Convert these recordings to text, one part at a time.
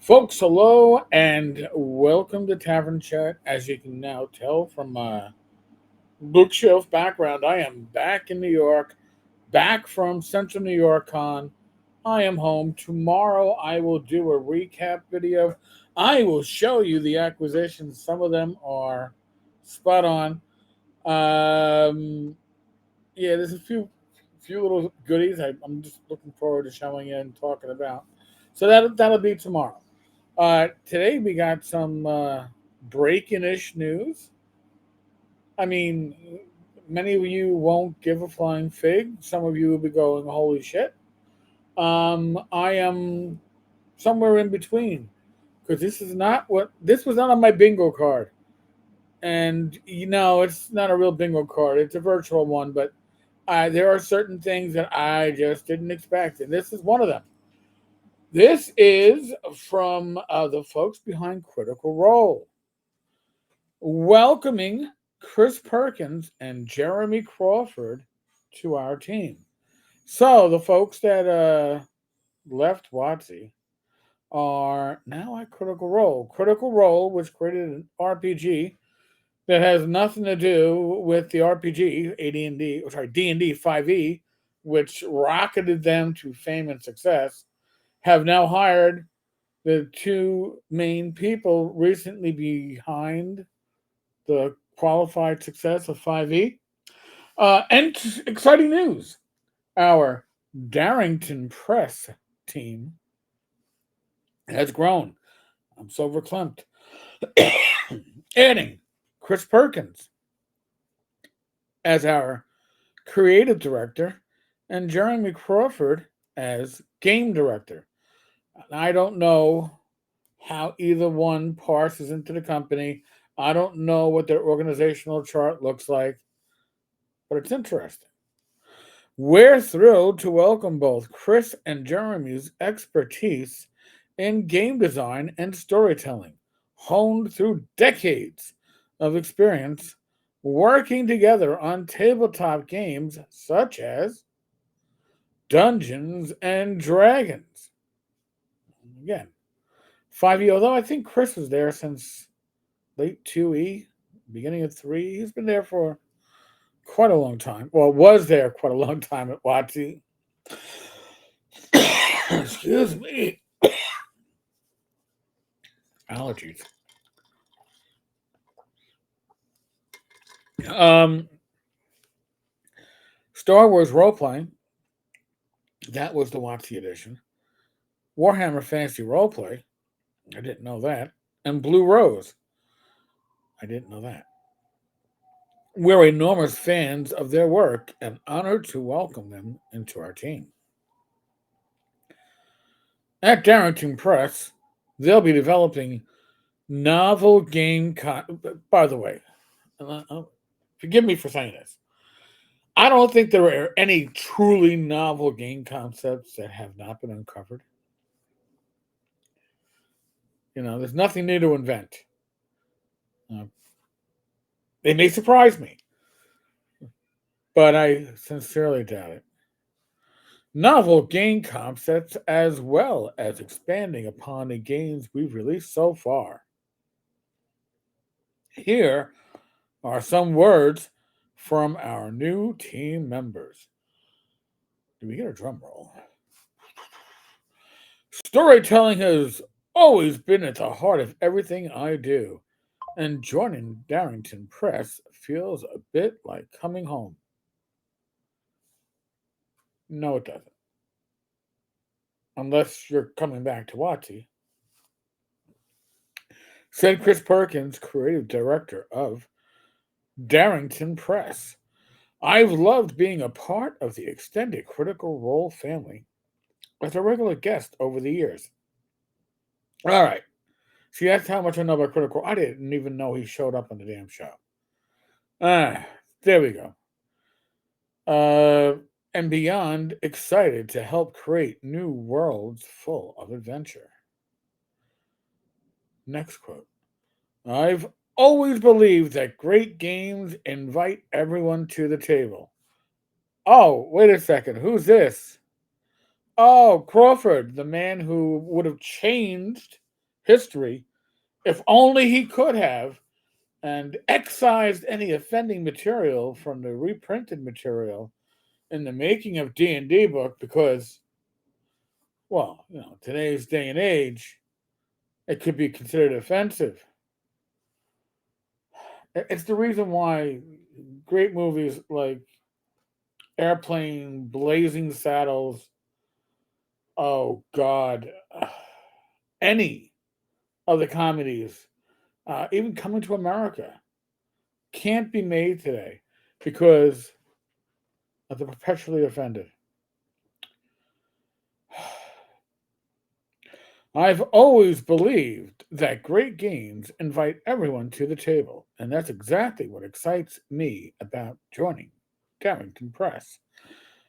Folks, hello and welcome to Tavern Chat. As you can now tell from my bookshelf background, I am back in New York, back from Central New York Con. I am home. Tomorrow I will do a recap video. I will show you the acquisitions. Some of them are spot on. Yeah, there's a few little goodies I'm just looking forward to showing you and talking about. So that'll be tomorrow. Today we got some breaking-ish news. I mean, many of you won't give a flying fig. Some of you will be going, "Holy shit!" I am somewhere in between because this was not on my bingo card, and it's not a real bingo card. It's a virtual one, but there are certain things that I just didn't expect, and this is one of them. This is from the folks behind Critical Role, welcoming Chris Perkins and Jeremy Crawford to our team. So the folks that left WotC are now at Critical Role. Critical Role, which created an RPG that has nothing to do with the RPG D&D 5e, which rocketed them to fame and success, have now hired the two main people recently behind the qualified success of 5e. And exciting news, our Darington Press team has grown. I'm so verklempt. Adding Chris Perkins as our creative director and Jeremy Crawford as game director. I don't know how either one parses into the company. I don't know what their organizational chart looks like, but it's interesting. We're thrilled to welcome both Chris and Jeremy's expertise in game design and storytelling, honed through decades of experience working together on tabletop games such as Dungeons and Dragons. Again, 5e, although I think Chris was there since late 2e, beginning of 3. He's been there for quite a long time. Well, was there quite a long time at WotC. Excuse me. Allergies. Um, Star Wars role playing. That was the WotC edition. Warhammer Fantasy Roleplay. I didn't know that. And Blue Rose. I didn't know that. We're enormous fans of their work and honored to welcome them into our team. At Darington Press, they'll be developing novel game. By the way, forgive me for saying this. I don't think there are any truly novel game concepts that have not been uncovered. There's nothing new to invent. They may surprise me, but I sincerely doubt it. Novel game concepts as well as expanding upon the games we've released so far. Here are some words from our new team members. Do we get a drum roll? Storytelling has always been at the heart of everything I do, and joining Darington Press feels a bit like coming home. No, it doesn't. Unless you're coming back to WotC, said Chris Perkins, creative director of Darington Press. I've loved being a part of the extended Critical Role family as a regular guest over the years. All right. See, that's how much I know about Critical Role. I didn't even know he showed up on the damn show. There we go. And beyond excited to help create new worlds full of adventure. Next quote. I've always believed that great games invite everyone to the table. Oh, wait a second. Who's this? Oh, Crawford, the man who would have changed history if only he could have and excised any offending material from the reprinted material in the making of D&D book because, well, today's day and age, it could be considered offensive. It's the reason why great movies like Airplane, Blazing Saddles, oh God, any of the comedies, even Coming to America, can't be made today because of the perpetually offended. I've always believed that great games invite everyone to the table, and that's exactly what excites me about joining Darington Press,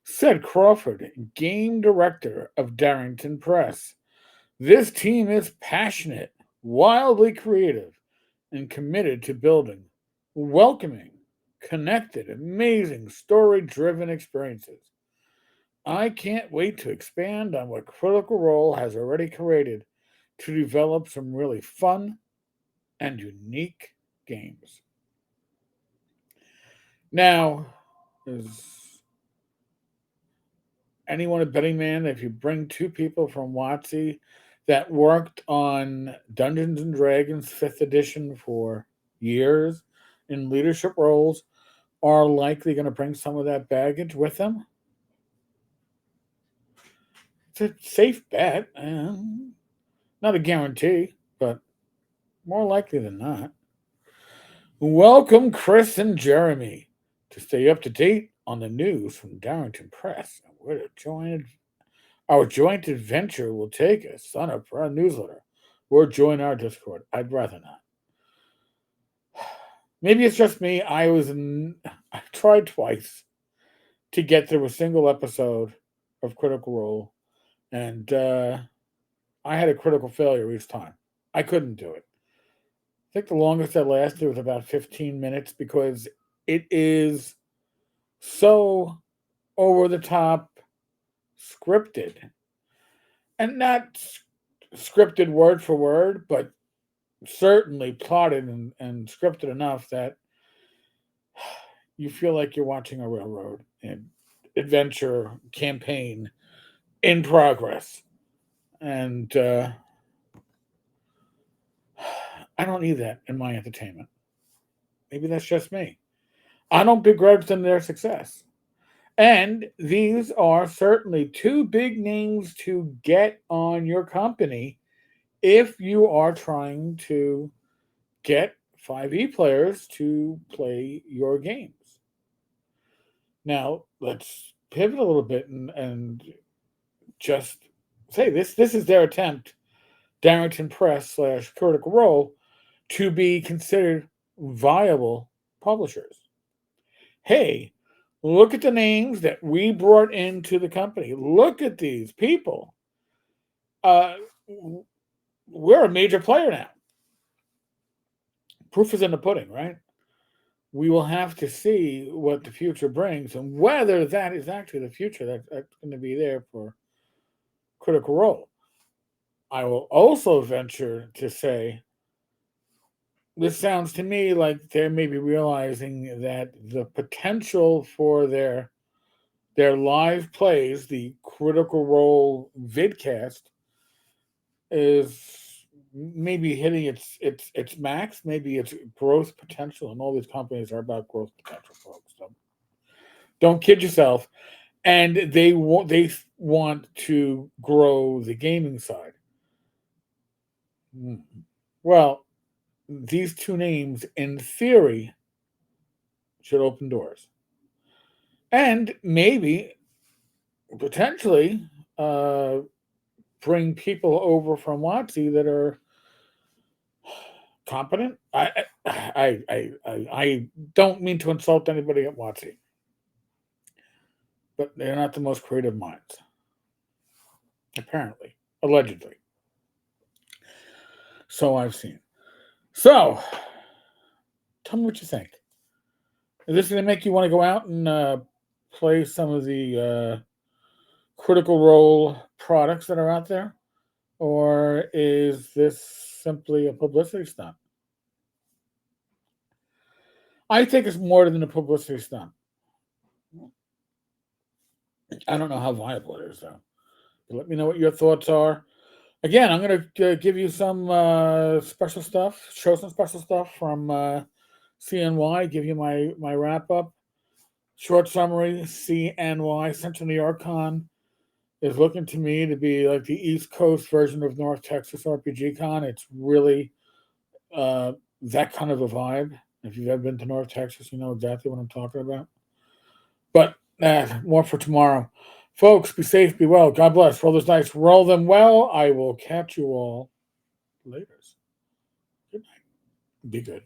said Crawford, game director of Darington Press. This team is passionate, wildly creative, and committed to building welcoming, connected, amazing, story driven experiences. I can't wait to expand on what Critical Role has already created to develop some really fun and unique games. Now, is anyone a betting man if you bring two people from WotC that worked on Dungeons and Dragons 5th edition for years in leadership roles are likely going to bring some of that baggage with them? It's a safe bet. Not a guarantee, but more likely than not. Welcome, Chris and Jeremy, to stay up to date on the news from Darington Press and where our joint adventure will take us. Sign up for our newsletter or join our Discord. I'd rather not. Maybe it's just me. I tried twice to get through a single episode of Critical Role, and I had a critical failure each time. I couldn't do it. I think the longest I lasted was about 15 minutes because it is so over the top scripted. And not scripted word for word, but certainly plotted and scripted enough that you feel like you're watching a railroad and adventure campaign in progress. And I don't need that in my entertainment. Maybe that's just me. I don't begrudge them their success. And these are certainly two big names to get on your company if you are trying to get 5e players to play your games. Now, let's pivot a little bit and just say this is their attempt, Darington Press / Critical Role, to be considered viable publishers. Hey, look at the names that we brought into the company. Look at these people. We're a major player now. Proof is in the pudding, right? We will have to see what the future brings and whether that is actually the future that's going to be there for Critical Role. I will also venture to say this sounds to me like they may be realizing that the potential for their live plays, the Critical Role vidcast, is maybe hitting its max, maybe its growth potential, and all these companies are about growth potential, folks. So don't kid yourself. And they want to grow the gaming side. Well, these two names, in theory, should open doors, and maybe potentially bring people over from WotC that are competent. I don't mean to insult anybody at WotC, but they're not the most creative minds, apparently, allegedly. So I've seen. So, tell me what you think. Is this going to make you want to go out and play some of the Critical Role products that are out there? or is this simply a publicity stunt? I think it's more than a publicity stunt. I don't know how viable it is, though. But let me know what your thoughts are. Again, I'm going to give you some special stuff, show some special stuff from CNY, give you my wrap up. Short summary: CNY, Central New York Con, is looking to me to be like the East Coast version of North Texas RPG Con. It's really that kind of a vibe. If you've ever been to North Texas, you know exactly what I'm talking about. But more for tomorrow. Folks, be safe, be well. God bless. Roll those dice, roll them well. I will catch you all later. Good night. Be good.